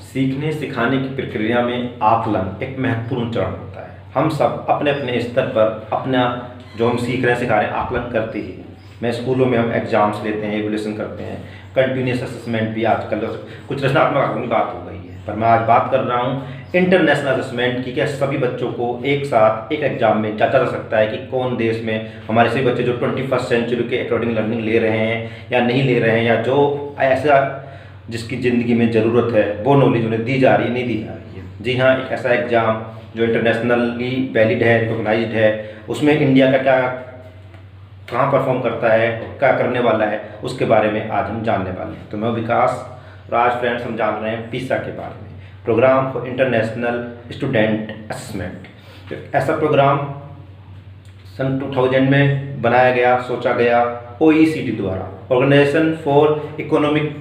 सीखने सिखाने की प्रक्रिया में आकलन एक महत्वपूर्ण चरण होता है। हम सब अपने अपने स्तर पर अपना जो हम सीख रहे हैं सिखा रहे हैं आकलन करते ही हैं। मैं स्कूलों में हम एग्जाम्स लेते हैं, एवल्यूशन करते हैं, कंटिन्यूस असेसमेंट भी आजकल कुछ रचनात्मक आकलन की बात हो गई है। पर मैं आज बात कर रहा हूँ इंटरनेशनल असेसमेंट की। क्या सभी बच्चों को एक साथ एक एग्जाम में जांचा जा सकता है कि कौन देश में हमारे सभी बच्चे जो 21st सेंचुरी के अकॉर्डिंग लर्निंग ले रहे हैं या नहीं ले रहे हैं, या जो ऐसा जिसकी ज़िंदगी में ज़रूरत है वो नॉलेज उन्हें दी जा रही है, नहीं दी जा रही है। जी हाँ, एक ऐसा एग्ज़ाम जो इंटरनेशनली वैलिड है, रिकॉग्नाइज्ड है, उसमें इंडिया का क्या कहाँ परफॉर्म करता है, क्या करने वाला है, उसके बारे में आज हम जानने वाले हैं। तो मैं विकास और आज फ्रेंड्स हम जान रहे हैं पीसा के बारे में, programme for international student assessment. ऐसा प्रोग्राम सन 2000 में बनाया गया, सोचा गया OECD द्वारा। ऑर्गेनाइजेशन फॉर इकोनॉमिक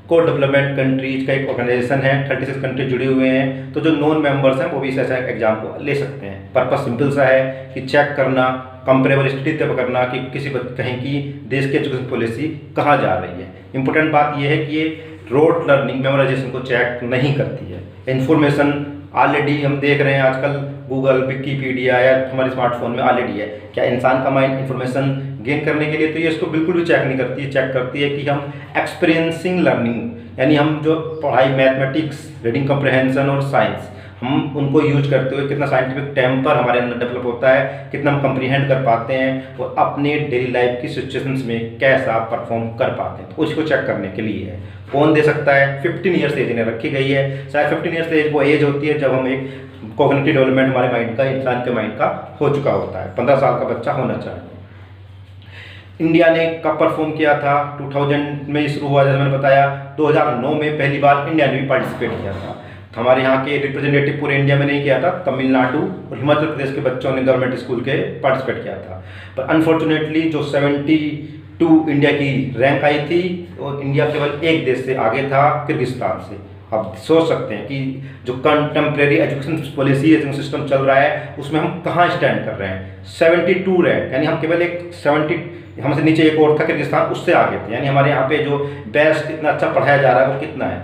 को डेवलपमेंट कंट्रीज का एक ऑर्गेनाइजेशन है। 36 कंट्री जुड़े हुए हैं, तो जो नॉन मेंबर्स हैं वो भी इस ऐसा एग्जाम को ले सकते हैं। पर्पस सिंपल सा है कि चेक करना, कंपेरेबल स्टडी तय करना कि किसी कहीं की देश की एजुकेशन पॉलिसी कहाँ जा रही है। इंपॉर्टेंट बात यह है कि ये रोट लर्निंग मेमोराइजेशन को चेक नहीं करती है। इन्फॉर्मेशन ऑलरेडी हम देख रहे हैं आजकल गूगल, विकीपीडिया या हमारे स्मार्टफोन में ऑलरेडी है। क्या इंसान का माइंड इन्फॉर्मेशन गेन करने के लिए तो ये इसको बिल्कुल भी चेक नहीं करती है। चेक करती है कि हम एक्सपीरियंसिंग लर्निंग, यानी हम जो पढ़ाई मैथमेटिक्स, रीडिंग कॉम्प्रहेंशन और साइंस, हम उनको यूज करते हुए कितना साइंटिफिक टेम्पर हमारे अंदर डेवलप होता है, कितना हम कंप्रीहेंड कर पाते हैं और अपने डेली लाइफ की सिचुएशंस में कैसा परफॉर्म कर पाते हैं, तो उसको चेक करने के लिए है। कौन दे सकता है? 15 ईयर्स एज इन्हें रखी गई है। शायद 15 ईयर्स एज वो एज होती है जब हम एक कॉग्निटिव डेवलपमेंट हमारे माइंड का, इंसान के माइंड का हो चुका होता है। 15 साल का बच्चा होना चाहिए। इंडिया ने कब परफॉर्म किया था? 2000 में शुरू हुआ, जैसे मैंने बताया। 2009 में पहली बार इंडिया ने भी पार्टिसिपेट किया था। हमारे यहाँ के रिप्रेजेंटेटिव पूरे इंडिया में नहीं किया था, तमिलनाडु और हिमाचल प्रदेश के बच्चों ने गवर्नमेंट स्कूल के पार्टिसिपेट किया था। पर अनफॉर्चुनेटली जो 72 इंडिया की रैंक आई थी और इंडिया केवल एक देश से आगे था, किर्गिस्तान से। आप सोच सकते हैं कि जो contemporary education policy education system चल रहा है उसमें हम कहाँ स्टैंड कर रहे हैं। 72 रैंक, यानी हम केवल एक 70 हमसे नीचे एक और था किर्गिस्तान, उससे आगे थे। यानी हमारे यहाँ पे जो बेस्ट इतना अच्छा पढ़ाया जा रहा है वो कितना है।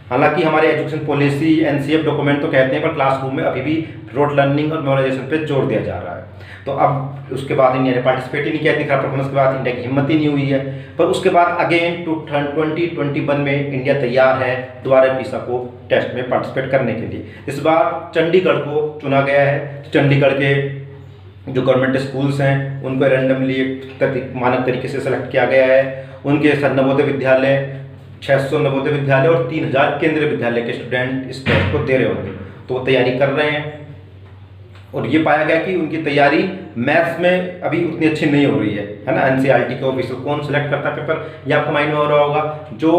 हालांकि हमारे एजुकेशन पॉलिसी NCF डॉक्यूमेंट तो कहते हैं, पर क्लासरूम में अभी भी रोट लर्निंग और मेमोराइजेशन पे जोर दिया जा रहा है। तो अब उसके बाद इंडिया ने पार्टिसिपेट ही नहीं किया, दिखा परफॉर्मेंस के बाद इंडिया की हिम्मत ही नहीं हुई है। पर उसके बाद अगेन 2021 में इंडिया तैयार है दोबारा पीसा को टेस्ट में पार्टिसिपेट करने के लिए। इस बार चंडीगढ़ को चुना गया है। चंडीगढ़ के जो गवर्नमेंट स्कूल्स हैं उनको रैंडमली एक मानक तरीके से सेलेक्ट किया गया है। उनके नवोदय विद्यालय, 600 नवोदय विद्यालय और 3000 केंद्रीय विद्यालय के स्टूडेंट इस टेस्ट को दे रहे होंगे, तो वो तैयारी कर रहे हैं। और ये पाया गया कि उनकी तैयारी मैथ्स में अभी उतनी अच्छी नहीं हो रही है ना। NCERT के ऑफिसर कौन सिलेक्ट करता है पेपर, ये आपको माइंड में हो रहा होगा। जो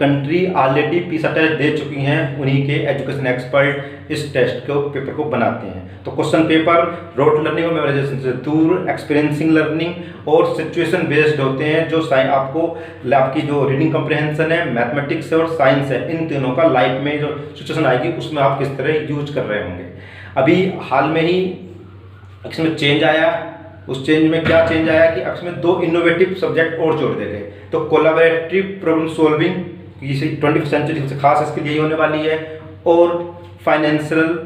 कंट्री ऑलरेडी पीसा टेस्ट दे चुकी हैं उन्हीं के एजुकेशन एक्सपर्ट इस टेस्ट के पेपर को बनाते हैं। तो क्वेश्चन पेपर रोट लर्निंग और मेमोराइजेशन से दूर एक्सपीरियंसिंग लर्निंग और सिचुएशन बेस्ड होते हैं। जो आपको आपकी जो रीडिंग कॉम्प्रहेंशन है, मैथमेटिक्स और साइंस है, इन तीनों का लाइफ में जो सिचुएशन आएगी उसमें आप किस तरह यूज कर रहे होंगे। अभी हाल में ही इसमें चेंज आया। उस चेंज में क्या चेंज आया कि इसमें 2 इनोवेटिव सब्जेक्ट और जोड़ दिए गए। तो कोलैबोरेटिव प्रॉब्लम सॉल्विंग, इसे 21वीं सेंचुरी से खास इसके लिए होने वाली है, और फाइनेंशियल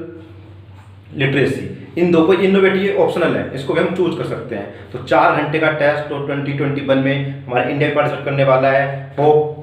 लिटरेसी, इन दो को इनोवेटिव ऑप्शनल है, इसको भी हम चूज कर सकते हैं। तो 4 घंटे का टेस्ट और 2021 में हमारा इंडिया पार्टिसिपेट करने वाला है। होप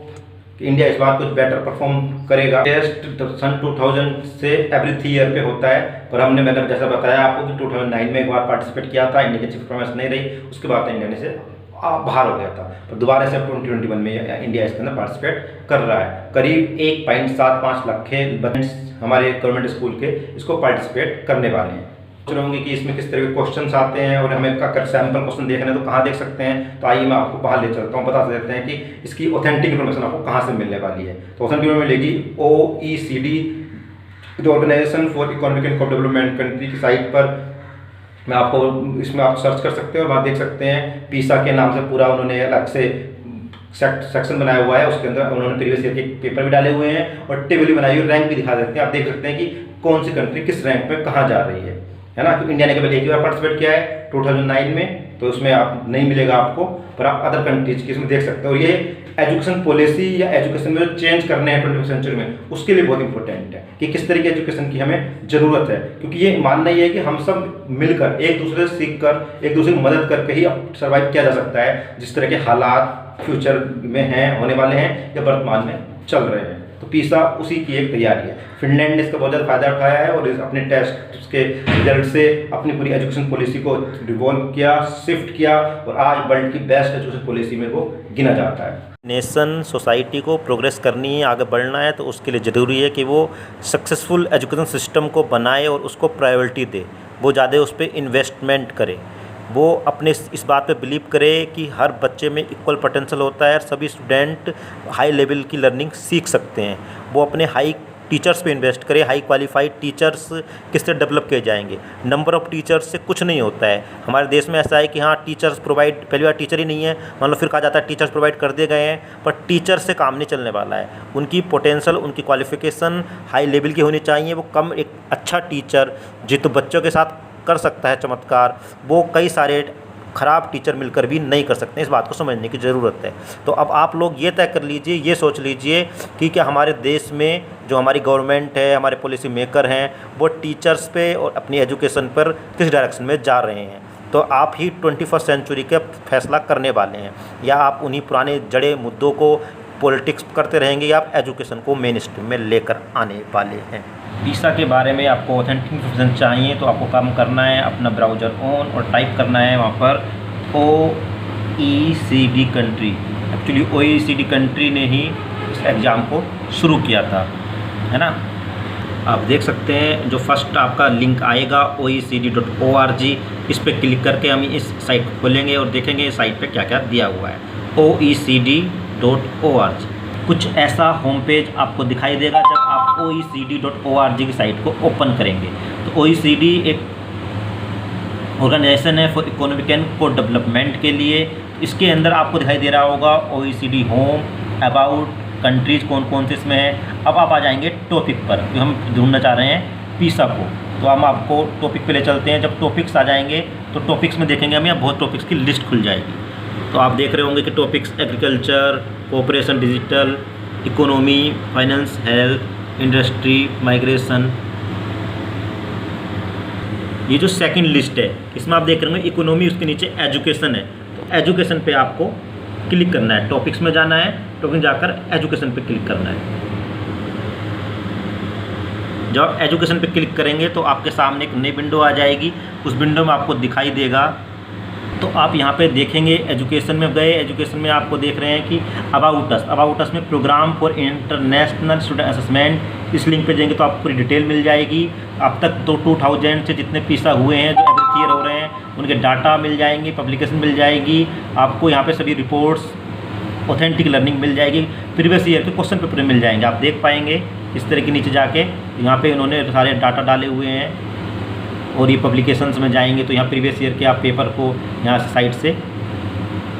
कि इंडिया इस बार कुछ बेटर परफॉर्म करेगा। टेस्ट सन 2000 से एवरी 3 ईयर पे होता है, पर मैंने जैसा बताया आपको कि 2009 में एक बार पार्टिसिपेट किया था, इंडिया की अच्छी परफॉर्मेंस नहीं रही, उसके बाद इंडिया ने से बाहर हो गया था। पर दोबारा से 2021 में इंडिया इसके अंदर पार्टिसिपेट कर रहा है। करीब 1.75 लाख के बच्चे हमारे गवर्नमेंट स्कूल के इसको पार्टिसिपेट करने वाले हैं। सोच रहे होंगे कि इसमें किस तरह के क्वेश्चंस आते हैं और हमें अगर सैम्पल क्वेश्चन देखना है तो कहाँ देख सकते हैं। तो आइए मैं आपको बाहर ले चलता हूँ, बता देते हैं कि इसकी ऑथेंटिक इन्फॉर्मेशन आपको कहाँ से मिलने वाली है। तो ऑथेंटिक में मिलेगी OECD, जो organisation for economic and development country की साइट पर। मैं आपको इसमें आप सर्च कर सकते हैं और वहाँ देख सकते हैं पीसा के नाम से पूरा उन्होंने अलग से सेक्शन बनाया हुआ है। उसके अंदर उन्होंने प्रीवियस ईयर के पेपर भी डाले हुए हैं और टेबल भी बनाई हुई, रैंक भी दिखा देते हैं। आप देख सकते हैं कि कौन सी कंट्री किस रैंक पे कहाँ जा रही है ना। तो इंडिया ने केवल एक बार पार्टिसिपेट किया है 2009 में, तो उसमें आप नहीं मिलेगा आपको, पर आप अदर कंट्रीज की इसमें देख सकते हो। और ये एजुकेशन पॉलिसी या एजुकेशन में जो चेंज करने हैं 21वीं सेंचुरी में, उसके लिए बहुत इंपॉर्टेंट है कि किस तरह की एजुकेशन की हमें ज़रूरत है। क्योंकि ये मानना ये है कि हम सब मिलकर एक दूसरे से सीख कर, एक दूसरे की मदद करके ही अब सर्वाइव किया जा सकता है, जिस तरह के हालात फ्यूचर में हैं, होने वाले हैं या वर्तमान में चल रहे हैं। तो पीसा उसी की एक तैयारी है। फिनलैंड ने इसका बहुत ज़्यादा फायदा उठाया है और अपने टेस्ट उसके रिजल्ट से अपनी पूरी एजुकेशन पॉलिसी को रिवॉल्व किया, शिफ्ट किया, और आज वर्ल्ड की बेस्ट एजुकेशन पॉलिसी में वो गिना जाता है। नेशन सोसाइटी को प्रोग्रेस करनी है, आगे बढ़ना है, तो उसके लिए ज़रूरी है कि वो सक्सेसफुल एजुकेशन सिस्टम को बनाए और उसको प्रायोरिटी दे, वो ज़्यादा उस पर इन्वेस्टमेंट करे, वो अपने इस बात पे बिलीव करे कि हर बच्चे में इक्वल पोटेंशियल होता है, सभी स्टूडेंट हाई लेवल की लर्निंग सीख सकते हैं। वो अपने हाई टीचर्स पे इन्वेस्ट करे, हाई क्वालिफाइड टीचर्स किससे डेवलप किए जाएंगे। नंबर ऑफ़ टीचर्स से कुछ नहीं होता है। हमारे देश में ऐसा है कि हाँ टीचर्स प्रोवाइड, पहली बार टीचर ही नहीं है, मान लो फिर कहा जाता है टीचर्स प्रोवाइड कर दिए गए हैं, पर टीचर से काम नहीं चलने वाला है। उनकी पोटेंशियल, उनकी क्वालिफिकेशन हाई लेवल की होनी चाहिए। वो कम एक अच्छा टीचर जो तो बच्चों के साथ कर सकता है चमत्कार, वो कई सारे ख़राब टीचर मिलकर भी नहीं कर सकते। इस बात को समझने की ज़रूरत है। तो अब आप लोग ये तय कर लीजिए, ये सोच लीजिए कि क्या हमारे देश में जो हमारी गवर्नमेंट है, हमारे पॉलिसी मेकर हैं, वो टीचर्स पे और अपनी एजुकेशन पर किस डायरेक्शन में जा रहे हैं। तो आप ही 21st सेंचुरी का फैसला करने वाले हैं, या आप उन्हीं पुराने जड़े मुद्दों को पॉलिटिक्स करते रहेंगे, या आप एजुकेशन को मेन स्ट्रीम में लेकर आने वाले हैं। पीसा के बारे में आपको ऑथेंटिक इन्फॉर्मेशन चाहिए तो आपको काम करना है, अपना ब्राउज़र ऑन और टाइप करना है वहाँ पर OECD country. Actually OECD country ने ही इस एग्ज़ाम को शुरू किया था, है ना। आप देख सकते हैं जो फर्स्ट आपका लिंक आएगा OECD.org, इस पर क्लिक करके हम इस साइट को खोलेंगे और देखेंगे इस साइट पे क्या क्या दिया हुआ है। OECD.org कुछ ऐसा होम पेज आपको दिखाई देगा जब आप OECD.org की साइट को ओपन करेंगे। तो OECD एक ऑर्गेनाइजेशन है फॉर इकोनॉमिक एंड को डेवलपमेंट के लिए। इसके अंदर आपको दिखाई दे रहा होगा OECD होम, अबाउट, कंट्रीज़ कौन कौन से इसमें है। अब आप आ जाएंगे टॉपिक पर, जो हम ढूंढना चाह रहे हैं पीसा को, तो हम आपको टॉपिक पे ले चलते हैं। जब टॉपिक्स आ जाएंगे तो टॉपिक्स में देखेंगे हम, यहाँ बहुत टॉपिक्स की लिस्ट खुल जाएगी। तो आप देख रहे होंगे कि topics agriculture, cooperation, digital, economy, finance, health, industry, migration. ये जो सेकंड लिस्ट है इसमें आप देख रहे होंगे इकोनॉमी, उसके नीचे एजुकेशन है। तो एजुकेशन पे आपको क्लिक करना है, टॉपिक्स में जाना है, टॉपिक जाकर एजुकेशन पे क्लिक करना है। जब आप एजुकेशन पे क्लिक करेंगे तो आपके सामने एक नई विंडो आ जाएगी। उस विंडो में आपको दिखाई देगा, तो आप यहाँ पे देखेंगे एजुकेशन में गए, एजुकेशन में आपको देख रहे हैं कि अबाउट अस में programme for international student assessment, इस लिंक पे जाएंगे तो आपको पूरी डिटेल मिल जाएगी। अब तक तो 2000 से जितने पीसा हुए हैं जो एवरी ईयर हो रहे हैं उनके डाटा मिल जाएंगे, पब्लिकेशन मिल जाएगी, आपको यहाँ पे सभी रिपोर्ट्स, ऑथेंटिक लर्निंग मिल जाएगी, प्रीवियस ईयर के क्वेश्चन पेपर मिल जाएंगे, आप देख पाएंगे। इस तरह के नीचे जाके यहाँ पे उन्होंने सारे डाटा डाले हुए हैं। और ये पब्लिकेशंस में जाएंगे तो यहाँ प्रीवियस ईयर के आप पेपर को यहाँ से साइट से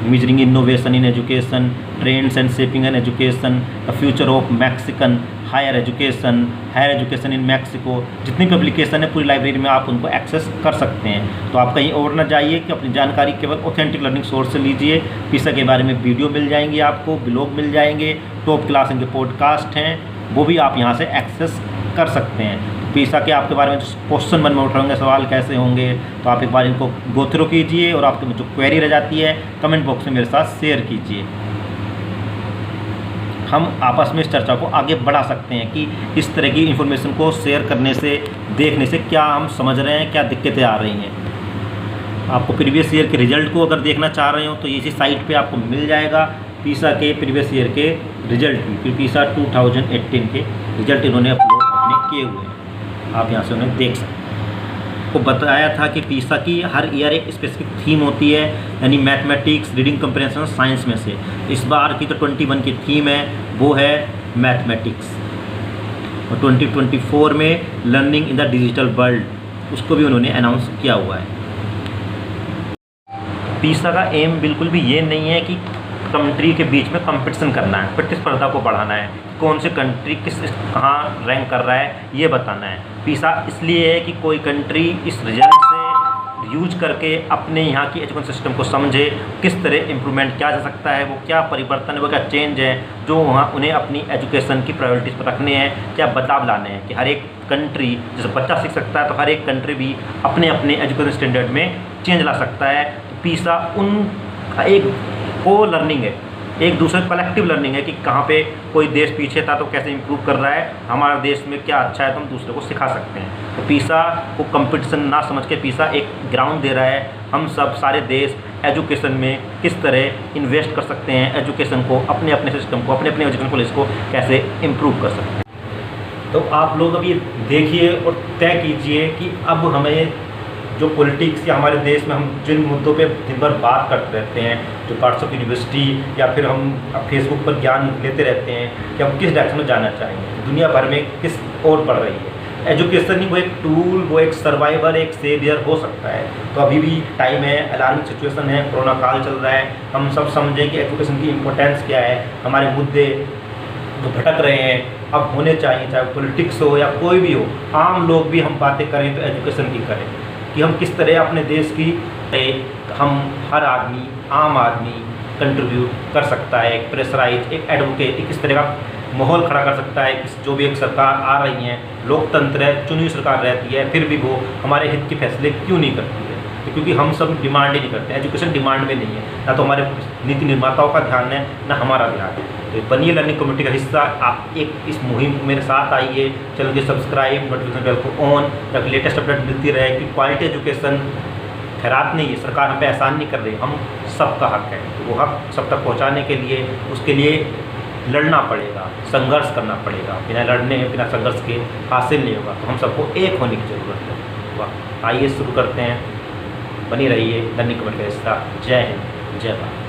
measuring innovation in education, trends and shaping an education, the future of Mexican higher education in Mexico, जितनी पब्लिकेशन है पूरी लाइब्रेरी में आप उनको एक्सेस कर सकते हैं। तो आप कहीं और ना जाइए कि अपनी जानकारी केवल ऑथेंटिक लर्निंग सोर्स से लीजिए। पीसा के बारे में वीडियो मिल जाएंगी, आपको ब्लॉग मिल जाएंगे, टॉप क्लास इनके पॉडकास्ट हैं, वो भी आप यहाँ से एक्सेस कर सकते हैं। पीसा के आपके बारे में जो क्वेश्चन मन में उठ होंगे, सवाल कैसे होंगे, तो आप एक बार इनको गो थ्रू कीजिए और आपकी जो क्वेरी रह जाती है कमेंट बॉक्स में मेरे साथ शेयर कीजिए। हम आपस में इस चर्चा को आगे बढ़ा सकते हैं कि इस तरह की इन्फॉर्मेशन को शेयर करने से, देखने से क्या हम समझ रहे हैं, क्या दिक्कतें आ रही हैं। आपको प्रीवियस ईयर के रिजल्ट को अगर देखना चाह रहे हो तो इसी साइट पे आपको मिल जाएगा पीसा के प्रीवियस ईयर के रिजल्ट भी। फिर पीसा 2018 के रिजल्ट इन्होंने अपलोड अपने किए हुए हैं, आप यहाँ से उन्हें देख सकते हैं। को बताया था कि पीसा की हर ईयर एक स्पेसिफिक थीम होती है, यानी मैथमेटिक्स, रीडिंग कंप्रेhension, साइंस में से इस बार की तो 21 की थीम है वो है मैथमेटिक्स, और 2024 में learning in the digital world, उसको भी उन्होंने अनाउंस किया हुआ है। पीसा का एम बिल्कुल भी ये नहीं है कि कंट्री के बीच में कंपटीशन करना है, प्रतिस्पर्धा को बढ़ाना है, कौन से कंट्री कहाँ रैंक कर रहा है ये बताना है। पीसा इसलिए है कि कोई कंट्री इस रिजल्ट से यूज करके अपने यहाँ की एजुकेशन सिस्टम को समझे, किस तरह इम्प्रूवमेंट किया जा सकता है, वो क्या परिवर्तन है, वो क्या चेंज है जो वहाँ उन्हें अपनी एजुकेशन की प्रायोरिटीज़ पर रखने हैं, क्या बदलाव लाने हैं कि हर एक कंट्री जैसे बच्चा सीख सकता है तो हर एक कंट्री भी अपने अपने एजुकेशन स्टैंडर्ड में चेंज ला सकता है। तो पीसा उन एक को लर्निंग है, एक दूसरे कलेक्टिव लर्निंग है कि कहाँ पे कोई देश पीछे था तो कैसे इंप्रूव कर रहा है, हमारे देश में क्या अच्छा है तो हम दूसरे को सिखा सकते हैं। तो पीसा को कंपटीशन ना समझ के पीसा एक ग्राउंड दे रहा है, हम सब सारे देश एजुकेशन में किस तरह इन्वेस्ट कर सकते हैं, एजुकेशन को अपने अपने सिस्टम को अपने अपने एजुकेशन पॉलिसी को कैसे इम्प्रूव कर सकते हैं। तो आप लोग अभी देखिए और तय कीजिए कि अब हमें जो पॉलिटिक्स या हमारे देश में हम जिन मुद्दों पे दिन भर बात करते रहते हैं, जो पार्ट्स ऑफ यूनिवर्सिटी या फिर हम फेसबुक पर ज्ञान लेते रहते हैं कि हम किस डायरेक्शन में जाना चाहेंगे, दुनिया भर में किस ओर बढ़ रही है। एजुकेशन ही वो एक टूल, वो एक सर्वाइवर, एक सेवियर हो सकता है। तो अभी भी टाइम है, अलार्मिंग सिचुएशन है, कोरोना काल चल रहा है, हम सब समझें कि एजुकेशन की इम्पोर्टेंस क्या है, हमारे मुद्दे जो भटक रहे हैं अब होने चाहिए, चाहे पॉलिटिक्स हो या कोई भी हो, आम लोग भी हम बातें करें तो एजुकेशन की करें कि हम किस तरह अपने देश की हम हर आदमी, आम आदमी कंट्रीब्यूट कर सकता है, एक प्रेशराइज, एक एडवोकेट, एक इस तरह का माहौल खड़ा कर सकता है कि जो भी एक सरकार आ रही है, लोकतंत्र है, चुनी हुई सरकार रहती है, फिर भी वो हमारे हित के फैसले क्यों नहीं करती है। तो क्योंकि हम सब डिमांड ही नहीं करते, एजुकेशन डिमांड में नहीं है, ना तो हमारे नीति निर्माताओं का ध्यान है ना हमारा ध्यान है। तो बनिए लर्निंग कम्युनिटी का हिस्सा, आप एक इस मुहिम मेरे साथ आइए, चैनल को सब्सक्राइब, नोटिफिकेशन बेल को ऑन, ताकि लेटेस्ट अपडेट मिलती रहे कि क्वालिटी एजुकेशन खैरात नहीं है, सरकार हम पे एहसान नहीं कर रही, हम सबका हक है। तो वो हक सब तक पहुँचाने के लिए उसके लिए लड़ना पड़ेगा, संघर्ष करना पड़ेगा, बिना लड़ने बिना संघर्ष के हासिल नहीं होगा। तो हम सबको एक होने की ज़रूरत है। वाह, आइए शुरू करते हैं, बनी रहिए लर्निंग कम्युनिटी का हिस्सा। जय हिंद, जय भारत।